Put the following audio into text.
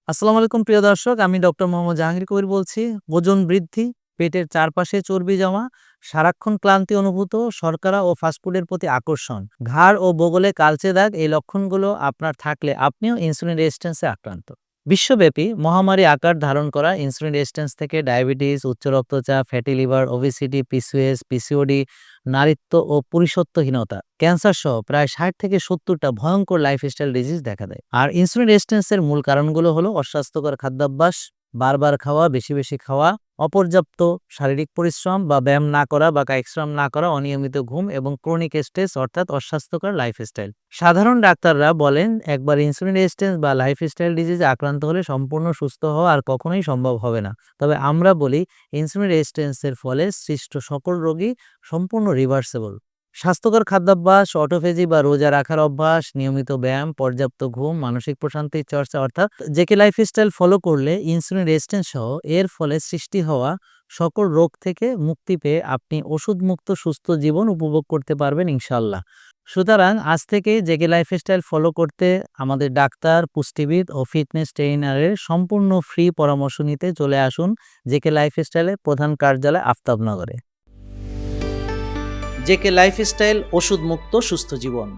আসসালামু আলাইকুম প্রিয় দর্শক, আমি ডক্টর মোহাম্মদ জাহাঙ্গীর কবির বলছি। ওজন বৃদ্ধি, পেটের চারপাশে চর্বি জমা, সারাক্ষণ ক্লান্তি অনুভূত, শর্করা ও ফাস্টফুডের প্রতি আকর্ষণ, ঘাড় ও বগলে কালচে দাগ, এই লক্ষণগুলো আপনার থাকলে আপনিও ইনসুলিন রেজিস্ট্যান্সে আক্রান্ত। বিশ্বব্যাপী মহামারী আকার ধারণ করা ইনসুলিন রেজিস্ট্যান্স থেকে ডায়াবেটিস, উচ্চ রক্তচাপ, fatty liver, obesity, PCOS, PCOD, নারীত্ব ও পুরুষত্বহীনতা, ক্যান্সার সহ প্রায় ৬০ থেকে ৭০টা ভয়ঙ্কর লাইফস্টাইল ডিজিজ দেখা দেয়। আর ইনসুলিন রেজিস্ট্যান্সের মূল কারণগুলো হলো অস্বাস্থ্যকর খাদ্যাভ্যাস, বারবার খাওয়া, বেশি বেশি খাওয়া, অপর্যাপ্ত শারীরিক পরিশ্রম বা ব্যায়াম না করা বা কায়িক না করা, অনিয়মিত ঘুম এবং ক্রনিক স্ট্রেস অর্থাৎ অস্বাস্থ্যকর লাইফস্টাইল। সাধারণ ডাক্তাররা বলেন একবার ইনসুলিন রেজিস্ট্যান্স বা লাইফস্টাইল ডিজিজে আক্রান্ত হলে সম্পূর্ণ সুস্থ হওয়া আর কখনোই সম্ভব হবে না। তবে আমরা বলি ইনসুলিন রেজিস্ট্যান্সের ফলে সৃষ্ট সকল রোগই সম্পূর্ণ রিভার্সেবল। স্বাস্থ্যকর খাদ্যাভ্যাস, অটোফেজি বা রোজা রাখার অভ্যাস, নিয়মিত ব্যায়াম, পর্যাপ্ত ঘুম, মানসিক প্রশান্তির চর্চা অর্থাৎ জেকে লাইফস্টাইল ফলো করলে ইনসুলিন রেজিস্ট্যান্স সহ এর ফলে সৃষ্টি হওয়া সকল রোগ থেকে মুক্তি পেয়ে আপনি ওষুধমুক্ত সুস্থ জীবন উপভোগ করতে পারবেন ইনশাআল্লাহ। সুতরাং আজ থেকে জেকে লাইফস্টাইল ফলো করতে আমাদের ডাক্তার, পুষ্টিবিদ ও ফিটনেস ট্রেইনারের সম্পূর্ণ ফ্রি পরামর্শ নিতে চলে আসুন জেকে লাইফস্টাইলের প্রধান কার্যালয় আফতাবনগরে। জেকে লাইফস্টাইল, ওষুধ মুক্ত সুস্থ জীবন।